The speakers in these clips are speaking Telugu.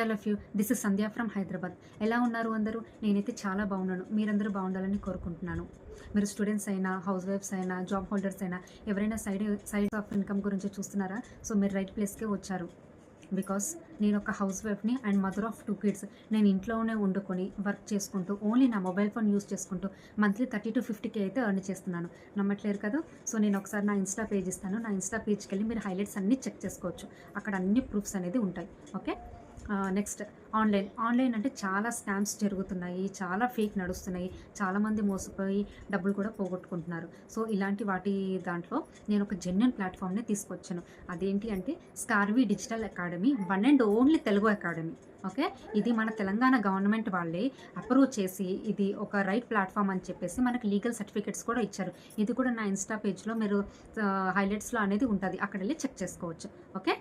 All of you. This is Sandhya from Hyderabad. ఎలా ఉన్నారు అందరూ? నేనైతే చాలా బాగున్నాను. మీరందరూ బాగుండాలని కోరుకుంటున్నాను. మీరు స్టూడెంట్స్ అయినా, హౌస్ వైఫ్స్ అయినా, జాబ్ హోల్డర్స్ అయినా, ఎవరైనా సైడ్ ఆఫ్ ఇన్కమ్ గురించి చూస్తున్నారా? సో మీరు రైట్ ప్లేస్కే వచ్చారు. బికాస్ నేను ఒక హౌస్ వైఫ్ని అండ్ మదర్ ఆఫ్ 2 కిడ్స్. నేను ఇంట్లోనే వండుకొని వర్క్ చేసుకుంటూ ఓన్లీ నా మొబైల్ ఫోన్ యూస్ చేసుకుంటూ మంత్లీ 30 to 50K అయితే ఎర్న్ చేస్తున్నాను. నమ్మట్లేరు కదా? సో నేను ఒకసారి నా ఇన్స్టా పేజ్ ఇస్తాను. నా ఇన్స్టా పేజ్కి వెళ్ళి మీరు హైలైట్స్ అన్నీ చెక్ చేసుకోవచ్చు. అక్కడ అన్ని ప్రూఫ్స్ అనేది ఉంటాయి. ఓకే. నెక్స్ట్ ఆన్లైన్ అంటే చాలా స్కామ్స్ జరుగుతున్నాయి, చాలా ఫేక్ నడుస్తున్నాయి, చాలామంది మోసపోయి డబ్బులు కూడా పోగొట్టుకుంటున్నారు. సో ఇలాంటి వాటి దాంట్లో నేను ఒక జెన్యున్ ప్లాట్ఫామ్ని తీసుకొచ్చాను. అదేంటి అంటే స్కార్వీ digital academy, one and only Telugu academy. Okay. ఇది మన తెలంగాణ గవర్నమెంట్ వాళ్ళే అప్రూవ్ చేసి ఇది ఒక రైట్ ప్లాట్ఫామ్ అని చెప్పేసి మనకి లీగల్ సర్టిఫికేట్స్ కూడా ఇచ్చారు. ఇది కూడా నా ఇన్స్టా పేజ్లో మీరు హైలైట్స్లో అనేది ఉంటుంది, అక్కడ వెళ్ళి చెక్ చేసుకోవచ్చు. ఓకే.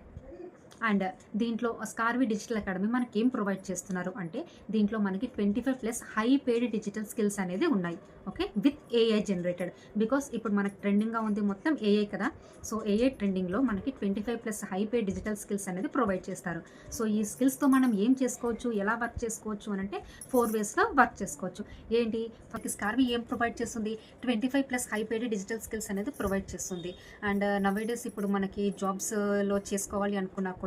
అండ్ దీంట్లో స్కార్వీ డిజిటల్ అకాడమీ మనకి ఏం ప్రొవైడ్ చేస్తున్నారు అంటే దీంట్లో మనకి 25+ హై పేడ్ డిజిటల్ స్కిల్స్ అనేది ఉన్నాయి. Okay. With AI generated. Because ఇప్పుడు మనకి ట్రెండింగ్గా ఉంది మొత్తం ఏఐ కదా. సో ఏఐ ట్రెండింగ్లో మనకి 25+ హై పేడ్ డిజిటల్ స్కిల్స్ అనేది ప్రొవైడ్ చేస్తారు. సో ఈ స్కిల్స్తో మనం ఏం చేసుకోవచ్చు, ఎలా వర్క్ చేసుకోవచ్చు అని అంటే 4 వేస్లో వర్క్ చేసుకోవచ్చు. ఏంటి స్కార్వీ ఏం ప్రొవైడ్ చేస్తుంది? 25+ హై పేడ్ డిజిటల్ స్కిల్స్ అనేది ప్రొవైడ్ చేస్తుంది. అండ్ నవేడేస్ ఇప్పుడు మనకి జాబ్స్లో చేసుకోవాలి అనుకున్నా కూడా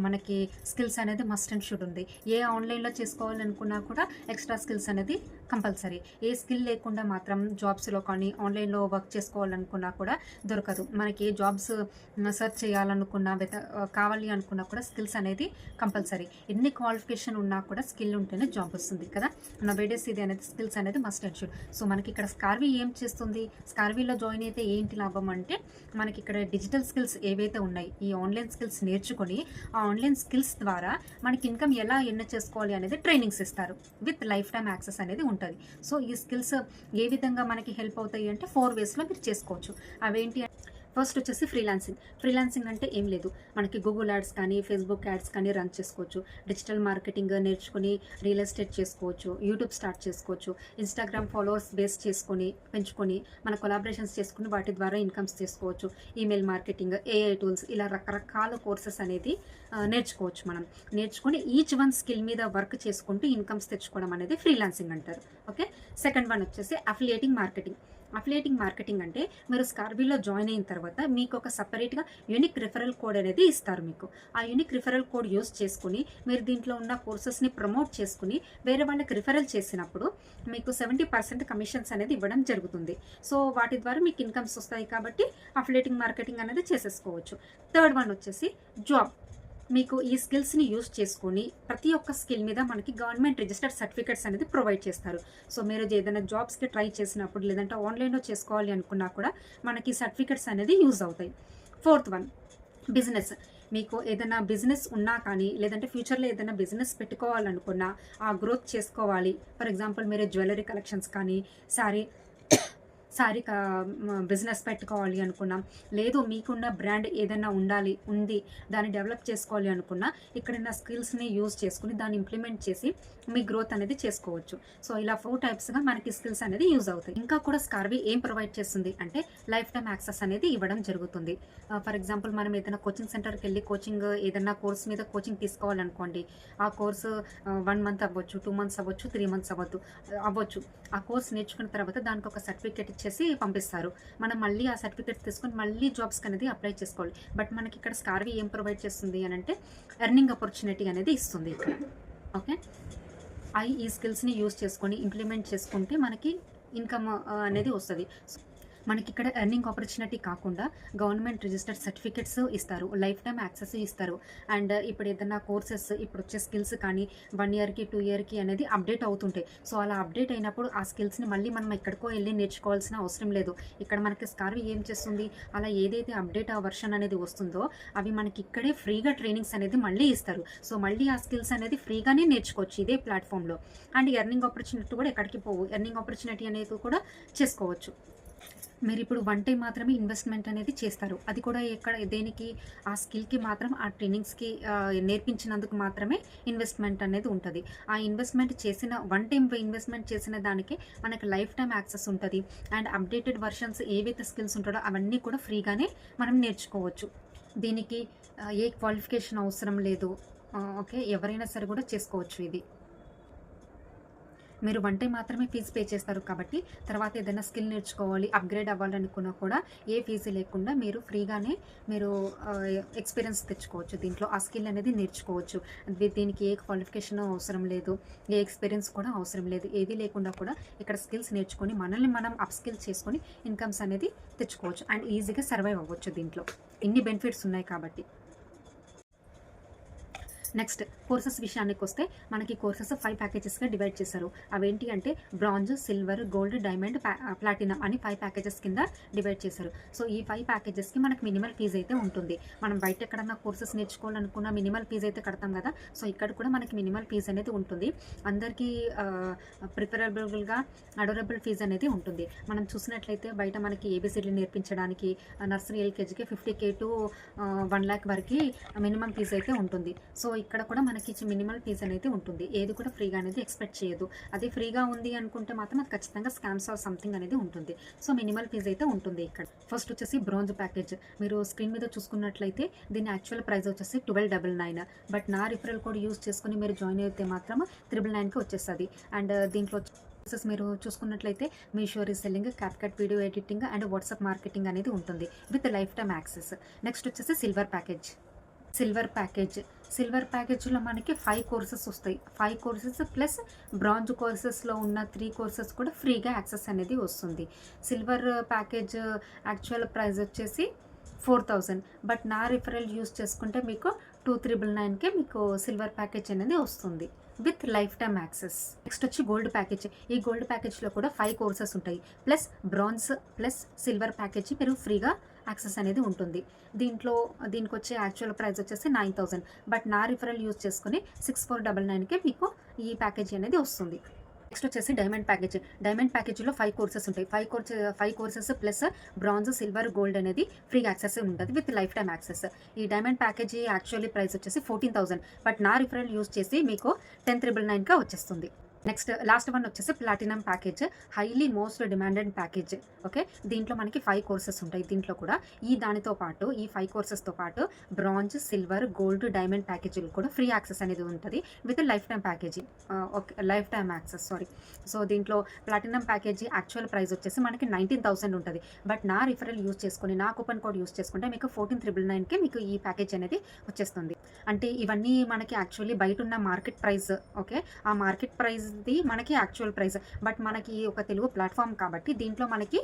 మనకి స్కిల్స్ అనేది మస్ట్ అండ్ షుడ్ ఉంది. ఏ ఆన్లైన్లో చేసుకోవాలనుకున్నా కూడా ఎక్స్ట్రా స్కిల్స్ అనేది కంపల్సరీ. ఏ స్కిల్ లేకుండా మాత్రం జాబ్స్లో కానీ ఆన్లైన్లో వర్క్ చేసుకోవాలనుకున్నా కూడా దొరకదు. మనకి ఏ జాబ్స్ సెర్చ్ చేయాలనుకున్నా కావాలి అనుకున్నా కూడా స్కిల్స్ అనేది కంపల్సరీ. ఎన్ని క్వాలిఫికేషన్ ఉన్నా కూడా స్కిల్ ఉంటేనే జాబ్ వస్తుంది కదా. నవేడేస్ ఇది అనేది స్కిల్స్ అనేది మస్ట్ అండ్ షుడ్. సో మనకి ఇక్కడ స్కార్వీ ఏం చేస్తుంది? స్కార్వీలో జాయిన్ అయితే ఏంటి లాభం అంటే మనకి ఇక్కడ డిజిటల్ స్కిల్స్ ఏవైతే ఉన్నాయి, ఈ ఆన్లైన్ స్కిల్స్ నేర్చుకొని ఆ ఆన్లైన్ స్కిల్స్ ద్వారా మనకి ఇన్కమ్ ఎలా ఎర్న్ చేసుకోవాలి అనేది ట్రైనింగ్స్ ఇస్తారు. విత్ లైఫ్ టైమ్ యాక్సెస్ అనేది ఉంటుంది. సో ఈ స్కిల్స్ ఏ విధంగా మనకి హెల్ప్ అవుతాయి అంటే 4 వేస్లో మీరు చేసుకోవచ్చు. అవేంటి? ఫస్ట్ వచ్చేసి ఫ్రీలాన్సింగ్ అంటే ఏం లేదు, మనకి గూగుల్ యాడ్స్ కానీ ఫేస్బుక్ యాడ్స్ కానీ రన్ చేసుకోవచ్చు. డిజిటల్ మార్కెటింగ్ నేర్చుకుని రియల్ ఎస్టేట్ చేసుకోవచ్చు, యూట్యూబ్ స్టార్ట్ చేసుకోవచ్చు, ఇన్స్టాగ్రామ్ ఫాలోవర్స్ బేస్ చేసుకొని పెంచుకొని మన కొలాబరేషన్స్ చేసుకుని వాటి ద్వారా ఇన్కమ్స్ చేసుకోవచ్చు. ఈమెయిల్ మార్కెటింగ్, ఏఐ టూల్స్, ఇలా రకరకాల కోర్సెస్ అనేది నేర్చుకోవచ్చు. మనం నేర్చుకుని ఈచ్ వన్ స్కిల్ మీద వర్క్ చేసుకుంటూ ఇన్కమ్స్ తెచ్చుకోవడం అనేది ఫ్రీలాన్సింగ్ అంటారు. ఓకే. సెకండ్ వన్ వచ్చేసి అఫిలియేటింగ్ మార్కెటింగ్ అంటే మీరు స్కార్వీలో జాయిన్ అయిన తర్వాత మీకు ఒక సపరేట్గా యూనిక్ రిఫరల్ కోడ్ అనేది ఇస్తారు. మీకు ఆ యూనిక్ రిఫరల్ కోడ్ యూస్ చేసుకుని మీరు దీంట్లో ఉన్న కోర్సెస్ని ప్రమోట్ చేసుకుని వేరే వాళ్ళకి రిఫరల్ చేసినప్పుడు మీకు 70% కమిషన్స్ అనేది ఇవ్వడం జరుగుతుంది. సో వాటి ద్వారా మీకు ఇన్కమ్స్ వస్తాయి కాబట్టి అఫిలియేటింగ్ మార్కెటింగ్ అనేది చేసేసుకోవచ్చు. థర్డ్ వన్ వచ్చేసి జాబ్. మీకు ఈ స్కిల్స్ని యూస్ చేసుకొని ప్రతి ఒక్క స్కిల్ మీద మనకి గవర్నమెంట్ రిజిస్టర్డ్ సర్టిఫికేట్స్ అనేది ప్రొవైడ్ చేస్తారు. సో మీరు ఏదైనా జాబ్స్కి ట్రై చేసినప్పుడు లేదంటే ఆన్లైన్లో చేసుకోవాలి అనుకున్నా కూడా మనకి సర్టిఫికేట్స్ అనేది యూజ్ అవుతాయి. Fourth one business. మీకు ఏదైనా బిజినెస్ ఉన్నా కానీ లేదంటే ఫ్యూచర్లో ఏదైనా బిజినెస్ పెట్టుకోవాలనుకున్నా, ఆ గ్రోత్ చేసుకోవాలి. ఫర్ ఎగ్జాంపుల్ మీరు జ్యువెలరీ కలెక్షన్స్ కానీ శారీ బిజినెస్ పెట్టుకోవాలి అనుకున్నాం, లేదు మీకున్న బ్రాండ్ ఏదైనా ఉంది దాన్ని డెవలప్ చేసుకోవాలి అనుకున్నా ఇక్కడున్న స్కిల్స్ని యూజ్ చేసుకుని దాన్ని ఇంప్లిమెంట్ చేసి మీ గ్రోత్ అనేది చేసుకోవచ్చు. సో ఇలా 4 టైప్స్గా మనకి స్కిల్స్ అనేది యూజ్ అవుతాయి. ఇంకా కూడా స్కార్వీ ఏం ప్రొవైడ్ చేస్తుంది అంటే లైఫ్ టైమ్ యాక్సెస్ అనేది ఇవ్వడం జరుగుతుంది. ఫర్ ఎగ్జాంపుల్ మనం ఏదైనా కోచింగ్ సెంటర్కి వెళ్ళి ఏదైనా కోర్స్ మీద కోచింగ్ తీసుకోవాలనుకోండి, ఆ కోర్సు 1 మంత్ అవ్వచ్చు, 2 మంత్స్ అవ్వచ్చు, 3 మంత్స్ అవ్వచ్చు. ఆ కోర్స్ నేర్చుకున్న తర్వాత దానికి ఒక సర్టిఫికేట్ ఇచ్చేసి పంపిస్తారు. మనం మళ్ళీ ఆ సర్టిఫికేట్ తీసుకొని మళ్ళీ జాబ్స్కి అనేది అప్లై చేసుకోవాలి. బట్ మనకి ఇక్కడ స్కార్వీ ఏం ప్రొవైడ్ చేస్తుంది అని అంటే ఎర్నింగ్ ఆపర్చునిటీ అనేది ఇస్తుంది ఇక్కడ. ఓకే. ఈ స్కిల్స్ని యూజ్ చేసుకొని ఇంప్లిమెంట్ చేసుకుంటే మనకి ఇన్కమ్ అనేది వస్తుంది. మనకి ఇక్కడ ఎర్నింగ్ ఆపర్చునిటీ కాకుండా గవర్నమెంట్ రిజిస్టర్డ్ సర్టిఫికేట్స్ ఇస్తారు, లైఫ్ టైమ్ యాక్సెస్ ఇస్తారు. అండ్ ఇప్పుడు ఏదైనా కోర్సెస్ ఇప్పుడు వచ్చే స్కిల్స్ కానీ 1 ఇయర్కి 2 ఇయర్కి అనేది అప్డేట్ అవుతుంటాయి. సో అలా అప్డేట్ అయినప్పుడు ఆ స్కిల్స్ని మళ్ళీ మనం ఎక్కడికో వెళ్ళి నేర్చుకోవాల్సిన అవసరం లేదు. ఇక్కడ మనకి స్కార్వీ ఏం చేస్తుంది, అలా ఏదైతే అప్డేట్ ఆ వర్షన్ అనేది వస్తుందో అవి మనకి ఇక్కడే ఫ్రీగా ట్రైనింగ్స్ అనేది మళ్ళీ ఇస్తారు. సో మళ్ళీ ఆ స్కిల్స్ అనేది ఫ్రీగానే నేర్చుకోవచ్చు ఇదే ప్లాట్ఫామ్లో. అండ్ ఎర్నింగ్ ఆపర్చునిటీ కూడా ఎక్కడికి పోవు, ఎర్నింగ్ ఆపర్చునిటీ అనేది కూడా చేసుకోవచ్చు. మీరు ఇప్పుడు 1 టైం మాత్రమే ఇన్వెస్ట్మెంట్ అనేది చేస్తారు, అది కూడా దేనికి? ఆ స్కిల్కి మాత్రం, ఆ ట్రైనింగ్స్కి నేర్పించినందుకు మాత్రమే ఇన్వెస్ట్మెంట్ అనేది ఉంటుంది. ఆ ఇన్వెస్ట్మెంట్ చేసిన 1 టైం ఇన్వెస్ట్మెంట్ చేసిన దానికి మనకి లైఫ్ టైం యాక్సెస్ ఉంటుంది. అండ్ అప్డేటెడ్ వర్షన్స్ ఏవైతే స్కిల్స్ ఉంటాడో అవన్నీ కూడా ఫ్రీగానే మనం నేర్చుకోవచ్చు. దీనికి ఏ క్వాలిఫికేషన్ అవసరం లేదు. ఓకే. ఎవరైనా సరే కూడా చేసుకోవచ్చు ఇది. మీరు వన్ టైమ్ మాత్రమే ఫీజు పే చేస్తారు కాబట్టి, తర్వాత ఏదైనా స్కిల్ నేర్చుకోవాలి, అప్‌గ్రేడ్ అవ్వాలనుకున్నా కూడా ఏ ఫీజు లేకుండా మీరు ఫ్రీగానే మీరు ఎక్స్‌పీరియన్స్ తెచ్చుకోవచ్చు దీంట్లో. ఆ స్కిల్ అనేది నేర్చుకోవచ్చు. దీనికి ఏ క్వాలిఫికేషన్ అవసరం లేదు. ఏ ఎక్స్‌పీరియన్స్ కూడా అవసరం లేదు. ఏది లేకుండా కూడా ఇక్కడ స్కిల్స్ నేర్చుకొని మనల్ని మనం అప్ స్కిల్ చేసుకొని ఇన్‌కమ్స్ అనేది తెచ్చుకోవచ్చు. అండ్ ఈజీగా సర్వైవ్ అవ్వచ్చు దీంట్లో. ఇన్ని బెనిఫిట్స్ ఉన్నాయి కాబట్టి. నెక్స్ట్ కోర్సెస్ విషయానికొస్తే మనకి కోర్సెస్ 5 ప్యాకేజెస్‌గా డివైడ్ చేశారు. అవేంటి అంటే bronze, silver, gold, diamond, platinum అని 5 ప్యాకేజెస్ కింద డివైడ్ చేశారు. సో ఈ 5 ప్యాకేజెస్‌కి మనకి మినిమల్ ఫీజ్ అయితే ఉంటుంది. మనం బయట ఎక్కడన్నా కోర్సెస్ నేర్చుకోవాలనుకున్న మినిమల్ ఫీజ్ అయితే కడతాం కదా! సో ఇక్కడ కూడా మనకి మినిమల్ ఫీజ్ అనేది ఉంటుంది. అందరికీ ప్రిఫరబుల్‌గా అడోరబుల్ ఫీజ్ అనేది ఉంటుంది. మనం చూసినట్లయితే బయట మనకి ఏబీసీడీలు నేర్పించడానికి నర్సరీ, ఎల్‌కేజీకి 50,000 టు 1,00,000 వరకి మినిమమ్ ఫీజ్ అయితే ఉంటుంది. సో ఇక్కడ కూడా మనకి మినిమల్ ఫీజ్ అనేది ఉంటుంది. ఏది కూడా ఫ్రీగా అనేది ఎక్స్పెక్ట్ చేయదు. అది ఫ్రీగా ఉంది అనుకుంటే మాత్రం అది ఖచ్చితంగా స్కామ్స్ ఆర్ సంథింగ్ అనేది ఉంటుంది. సో మినిమల్ ఫీజ్ అయితే ఉంటుంది ఇక్కడ. ఫస్ట్ వచ్చేసి బ్రాంజ్ ప్యాకేజ్. మీరు స్క్రీన్ మీద చూసుకున్నట్లయితే దీని యాక్చువల్ ప్రైస్ వచ్చేసి 1299. బట్ నా రిఫరల్ కోడ్ యూస్ చేసుకుని మీరు జాయిన్ అయితే మాత్రం 999కి వచ్చేస్తుంది. అండ్ దీంట్లో మీరు చూసుకున్నట్లయితే Meesho reselling, CapCut video editing and WhatsApp marketing అనేది ఉంటుంది with life time access. Next వచ్చేసి సిల్వర్ ప్యాకేజ్. సిల్వర్ ప్యాకేజ్లో మనకి 5 కోర్సెస్ వస్తాయి. 5 కోర్సెస్ ప్లస్ బ్రాంజ్ కోర్సెస్లో ఉన్న 3 కోర్సెస్ కూడా ఫ్రీగా యాక్సెస్ అనేది వస్తుంది. సిల్వర్ ప్యాకేజ్ యాక్చువల్ ప్రైస్ వచ్చేసి 4000. బట్ నా రిఫరల్ యూస్ చేసుకుంటే మీకు 2999కే మీకు సిల్వర్ ప్యాకేజ్ అనేది వస్తుంది with life time access. Next వచ్చి గోల్డ్ ప్యాకేజ్. ఈ గోల్డ్ ప్యాకేజ్లో కూడా 5 కోర్సెస్ ఉంటాయి. Plus bronze plus silver package మీరు ఫ్రీగా యాక్సెస్ అనేది ఉంటుంది. దీనికి వచ్చే యాక్చువల్ ప్రైస్ వచ్చేసి 9000. బట్ నా రిఫరల్ యూజ్ చేసుకుని 6499కే మీకు ఈ ప్యాకేజీ అనేది వస్తుంది. నెక్స్ట్ వచ్చేసి డైమండ్ ప్యాకేజ్. డైమండ్ ప్యాకేజీలో 5 కోర్సెస్ ఉంటాయి. 5 courses plus bronze, silver, gold అనేది ఫ్రీ యాక్సెస్ ఉంటుంది విత్ లైఫ్ టైమ్ యాక్సెస్. ఈ డైమండ్ ప్యాకేజీ యాక్చువల్లీ ప్రైస్ వచ్చేసి 14,000. బట్ నా రిఫరల్ యూజ్ చేసి మీకు 10,999గా వచ్చేస్తుంది. నెక్స్ట్ లాస్ట్ వన్ వచ్చేసి platinum package. Highly most demanded package. Okay, దీంట్లో మనకి 5 కోర్సెస్ ఉంటాయి. దీంట్లో కూడా దానితో పాటు ఈ 5 కోర్సెస్తో పాటు బ్రాంజ్, సిల్వర్, గోల్డ్, డైమండ్ ప్యాకేజీలు కూడా ఫ్రీ యాక్సెస్ అనేది ఉంటుంది with life time package. Okay, life time access sorry. So దీంట్లో ప్లాటినం ప్యాకేజీ యాక్చువల్ ప్రైస్ వచ్చేసి మనకి 19,000 ఉంటుంది. బట్ నా రిఫరల్ యూజ్ చేసుకుని నా కూపన్ కోడ్ యూజ్ చేసుకుంటే మీకు 14,999కి మీకు ఈ ప్యాకేజ్ అనేది వచ్చేస్తుంది. అంటే ఇవన్నీ మనకి యాక్చువల్లీ బయట ఉన్న మార్కెట్ ప్రైస్. ఓకే, ఆ మార్కెట్ ప్రైస్ది మనకి యాక్చువల్ ప్రైస్. బట్ మనకి ఒక తెలుగు ప్లాట్ఫామ్ కాబట్టి దీంట్లో మనకి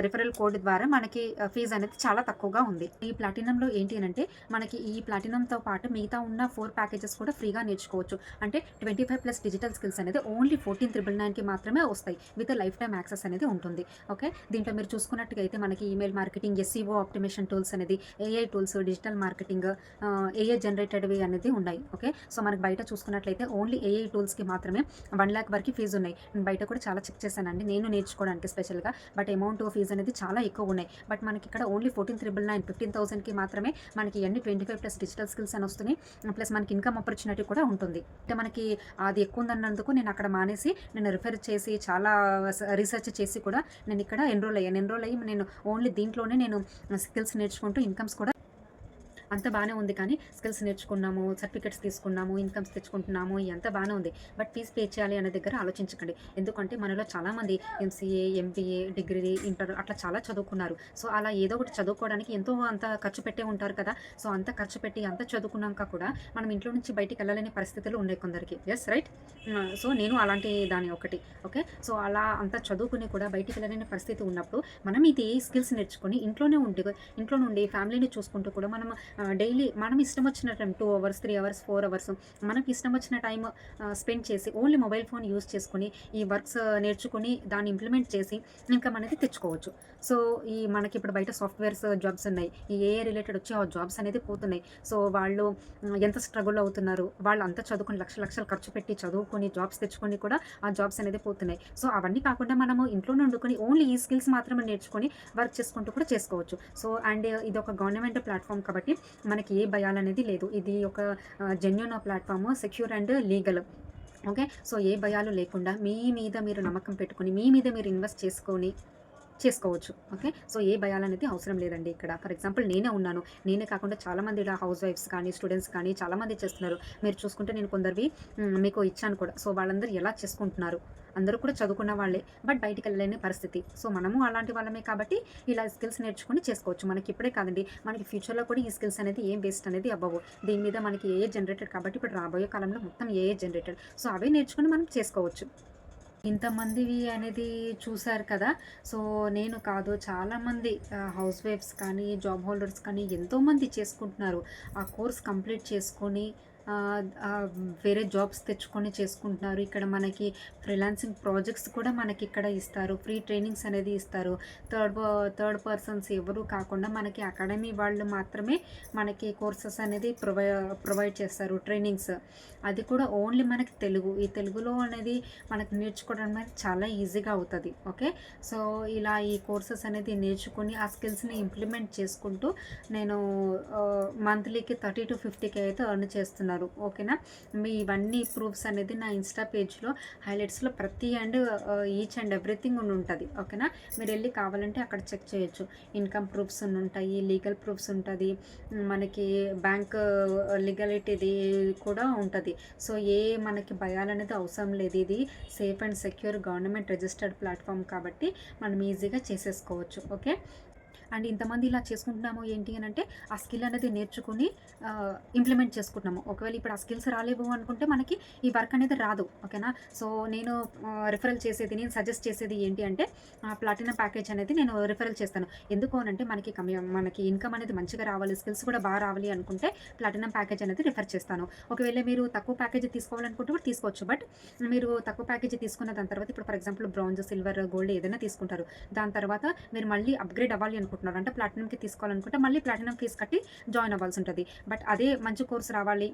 రిఫరల్ కోడ్ ద్వారా మనకి ఫీజు అనేది చాలా తక్కువగా ఉంది. ఈ ప్లాటినంలో ఏంటి అంటే మనకి ఈ ప్లాటినంతో పాటు మిగతా ఉన్న 4 ప్యాకేజెస్ కూడా ఫ్రీగా నేర్చుకోవచ్చు. అంటే 25+ డిజిటల్ స్కిల్స్ అనేది ఓన్లీ 14,999కి మాత్రమే వస్తాయి విత్ లైఫ్ టైమ్ యాక్సెస్ అనేది ఉంటుంది. ఓకే, దీంట్లో మీరు చూసుకున్నట్టుగా అయితే మనకి email marketing, SEO optimisation tools అనేది, AI tools, digital marketing, AI జనరేటెడ్వి అనేది ఉన్నాయి. ఓకే, సో మనకి బయట చూసుకున్నట్లయితే ఓన్లీ ఏఐ టూల్స్కి మాత్రమే 1,00,000 వరకు ఫీజు ఉన్నాయి. నేను బయట కూడా చాలా చెక్ చేశానండి నేను నేర్చుకోవడానికి స్పెషల్గా. బట్ అమౌంట్ ఫీజు అనేది చాలా ఎక్కువ ఉన్నాయి. బట్ మనకి ఇక్కడ ఓన్లీ 14,999 15,000కి మాత్రమే మనకి అన్ని 25+ డిజిటల్ స్కిల్స్ అని వస్తున్నాయి. ప్లస్ మనకి ఇన్కమ్ ఆపర్చునిటీ కూడా ఉంటుంది. అంటే మనకి అది ఎక్కువ ఉందన్నందుకు నేను అక్కడ మానేసి నేను రిఫర్ చేసి చాలా రీసెర్చ్ చేసి కూడా నేను ఇక్కడ ఎన్రోల్ అయ్యి నేను ఓన్లీ దీంట్లోనే నేను స్కిల్స్ నేర్చుకుంటూ ఇన్కమ్స్ కూడా అంత బాగానే ఉంది. కానీ స్కిల్స్ నేర్చుకున్నాము, సర్టిఫికెట్స్ తీసుకున్నాము, ఇన్కమ్స్ తెచ్చుకుంటున్నాము, ఇదంతా బాగానే ఉంది. బట్ ఫీజ్ పే చేయాలి అనే దగ్గర ఆలోచించకండి. ఎందుకంటే మనలో చాలామంది ఎంసీఏ, ఎంబీఏ, డిగ్రీ, ఇంటర్ అట్లా చాలా చదువుకున్నారు. సో అలా ఏదో ఒకటి చదువుకోవడానికి ఎంతో అంత ఖర్చు పెట్టే ఉంటారు కదా. సో అంత ఖర్చు పెట్టి అంత చదువుకున్నాక కూడా మనం ఇంట్లో నుంచి బయటికి వెళ్ళలేని పరిస్థితులు ఉన్నాయి కొందరికి. Yes right. సో నేను అలాంటి దాని ఒకటి. ఓకే, సో అలా అంత చదువుకుని కూడా బయటికి వెళ్ళలేని పరిస్థితి ఉన్నప్పుడు మనం ఇది స్కిల్స్ నేర్చుకొని ఇంట్లో నుండి ఫ్యామిలీని చూసుకుంటూ కూడా మనం డైలీ మనం ఇష్టం వచ్చిన టైం 2 hours 3 hours 4 hours మనకి ఇష్టం వచ్చిన టైం స్పెండ్ చేసి ఓన్లీ మొబైల్ ఫోన్ యూస్ చేసుకుని ఈ వర్క్స్ నేర్చుకుని దాన్ని ఇంప్లిమెంట్ చేసి ఇన్కమ్ అనేది తెచ్చుకోవచ్చు. సో ఈ మనకి ఇప్పుడు బయట సాఫ్ట్వేర్స్ జాబ్స్ ఉన్నాయి. ఈ ఏఐ రిలేటెడ్ వచ్చి ఆ జాబ్స్ అనేది పోతున్నాయి. సో వాళ్ళు ఎంత స్ట్రగుల్ అవుతున్నారు, వాళ్ళు అంతా చదువుకుని లక్షలు ఖర్చు పెట్టి చదువుకొని జాబ్స్ తెచ్చుకొని కూడా ఆ జాబ్స్ అనేది పోతున్నాయి. సో అవన్నీ కాకుండా మనము ఇంట్లోనే వండుకొని ఓన్లీ ఈ స్కిల్స్ మాత్రమే నేర్చుకొని వర్క్ చేసుకుంటూ కూడా చేసుకోవచ్చు. సో అండ్ ఇది ఒక గవర్నమెంట్ ప్లాట్ఫామ్ కాబట్టి మనకి ఏ భయాలనేది లేదు. ఇది ఒక genuine platform, secure and legal. Okay, so ఏ భయాలు లేకుండా మీ మీద మీరు నమ్మకం పెట్టుకొని మీ మీద మీరు ఇన్వెస్ట్ చేసుకొని చేసుకోవచ్చు. ఓకే. సో, ఏ భయాలనేది అవసరం లేదండి ఇక్కడ. ఫర్ ఎగ్జాంపుల్ నేనే ఉన్నాను. నేనే కాకుండా చాలామంది ఇలా హౌస్ వైఫ్స్ కానీ, స్టూడెంట్స్ కానీ చాలామంది చేస్తున్నారు. మీరు చూసుకుంటే నేను కొందరివి మీకు ఇచ్చాను కూడా. సో, వాళ్ళందరూ ఎలా చేసుకుంటున్నారు. అందరూ కూడా చదువుకున్న వాళ్ళే. బట్ బయటికెళ్ళలేని పరిస్థితి. సో, మనము అలాంటి వాళ్ళమే కాబట్టి ఇలా స్కిల్స్ నేర్చుకొని చేసుకోవచ్చు. మనకి ఇప్పుడే కాదండి. మనకి ఫ్యూచర్‌లో కూడా ఈ స్కిల్స్ అనేది ఏం వేస్ట్ అనేది అవ్వవు. దీని మీద మనకి ఏఐ జనరేటెడ్ కాబట్టి ఇప్పుడు రాబోయే కాలంలో మొత్తం ఏఐ జనరేటెడ్. సో, అవే నేర్చుకొని మనం చేసుకోవచ్చు. ఇంతమందివి అనేది చూసారు కదా! సో, నేను కాదు చాలామంది హౌస్ వైఫ్స్ కానీ, జాబ్ హోల్డర్స్ కానీ ఎంతోమంది చేసుకుంటున్నారు. ఆ కోర్స్ కంప్లీట్ చేసుకొని వేరే జాబ్స్ తెచ్చుకొని చేసుకుంటున్నారు. ఇక్కడ మనకి ఫ్రీలాన్సింగ్ ప్రాజెక్ట్స్ కూడా మనకిక్కడ ఇస్తారు. ఫ్రీ ట్రైనింగ్స్ అనేది ఇస్తారు. థర్డ్ పర్సన్స్ ఎవరు కాకుండా మనకి అకాడమీ వాళ్ళు మాత్రమే మనకి కోర్సెస్ అనేది ప్రొవైడ్ చేస్తారు ట్రైనింగ్స్. అది కూడా ఓన్లీ మనకి తెలుగు. ఈ తెలుగులో అనేది మనకు నేర్చుకోవడం అనేది చాలా ఈజీగా అవుతది. ఓకే. సో, ఇలా ఈ కోర్సెస్ అనేది నేర్చుకొని ఆ స్కిల్స్‌ని ఇంప్లిమెంట్ చేసుకుంటూ నేను మంత్లీకి 30-50K అయితే ఎర్న్ చేస్తున్నారు. ఓకేనా. మీ ఇవన్నీ ప్రూఫ్స్ అనేది నా ఇన్‌స్టా పేజ్‌లో హైలైట్స్‌లో ప్రతి ఈచ్ అండ్ ఎవ్రీథింగ్ ఉంటది. ఓకేనా. మీరెళ్ళి కావాలంటే అక్కడ చెక్ చేయొచ్చు. ఇన్‌కమ్ ప్రూఫ్స్ ఉంటాయి. లీగల్ ప్రూఫ్స్ ఉంటది. మనకి బ్యాంక్ లీగాలిటీది కూడా ఉంటది. సో, మనకి భయాలనేది అవసరం లేదు. ఇది safe and secure government registered platform కాబట్టి మనం ఈజీగా చేసేసుకోవచ్చు. ఓకే. అండ్ ఇంతమంది ఇలా చేసుకుంటున్నాము ఏంటి అనంటే ఆ స్కిల్ అనేది నేర్చుకుని ఇంప్లిమెంట్ చేసుకుంటున్నాము. ఒకవేళ ఇప్పుడు ఆ స్కిల్స్ రాలేవు అనుకుంటే మనకి ఈ వర్క్ అనేది రాదు. ఓకేనా. సో, నేను నేను సజెస్ట్ చేసేది ఏంటి అంటే ప్లాటినం ప్యాకేజ్ అనేది నేను రిఫరల్ చేస్తాను. ఎందుకు అనంటే మనకి ఇన్‌కమ్ అనేది మంచిగా రావాలి, స్కిల్స్ కూడా బాగా రావాలి అనుకుంటే ప్లాటినం ప్యాకేజ్ అనేది రిఫర్ చేస్తాను. ఒకవేళ మీరు తక్కువ ప్యాకేజ్ తీసుకోవాలనుకుంటే కూడా తీసుకోవచ్చు. బట్ మీరు తక్కువ ప్యాకేజ్ తీసుకున్న దాని తర్వాత ఇప్పుడు for example bronze, silver, gold ఏదైనా తీసుకుంటారు. దాని తర్వాత మీరు మళ్ళీ అప్‌గ్రేడ్ అవ్వాలి అనుకుంటున్నారు. అంటే ప్లాటినంకి తీసుకోవాలనుకుంటే మళ్ళీ ప్లాటినం ఫీస్ కట్టి జాయిన్ అవ్వాల్సి ఉంటది. బట్ అదే మంచి కోర్స్ రావాలి,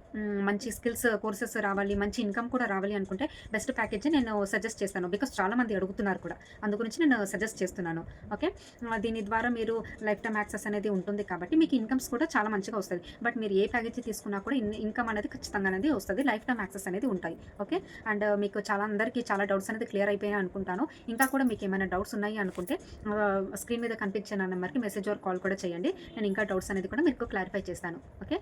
మంచి స్కిల్స్ కోర్సెస్ రావాలి, మంచి ఇన్‌కమ్ కూడా రావాలి అనుకుంటే బెస్ట్ ప్యాకేజ్ నేను సజెస్ట్ చేస్తాను. బికాజ్ చాలామంది అడుగుతున్నారు కూడా. అందు గురించి నేను సజెస్ట్ చేస్తున్నాను. ఓకే. దీని ద్వారా మీరు లైఫ్ టైమ్ యాక్సెస్ అనేది ఉంటుంది కాబట్టి మీకు ఇన్‌కమ్స్ కూడా చాలా మంచిగా వస్తది. బట్ మీరు ఏ ప్యాకేజ్ తీసుకున్నా కూడా ఇన్‌కమ్ అనేది ఖచ్చితంగా అనేది వస్తది. లైఫ్ టైమ్ యాక్సెస్ అనేది ఉంటాయి. ఓకే. అండ్ మీకు అందరికీ చాలా డౌట్స్ అనేది క్లియర్ అయిపోయాయి అనుకుంటాను. ఇంకా కూడా మీకు ఏమైనా డౌట్స్ ఉన్నాయి అనుకుంటే స్క్రీన్ మీద కనిపించే నా నెంబర్‌కి మెసేజ్ ఆర్ కాల్ కూడా చేయండి. నేను ఇంకా డౌట్స్ అనేది కూడా మీకు క్లారిఫై చేస్తాను. ఓకే.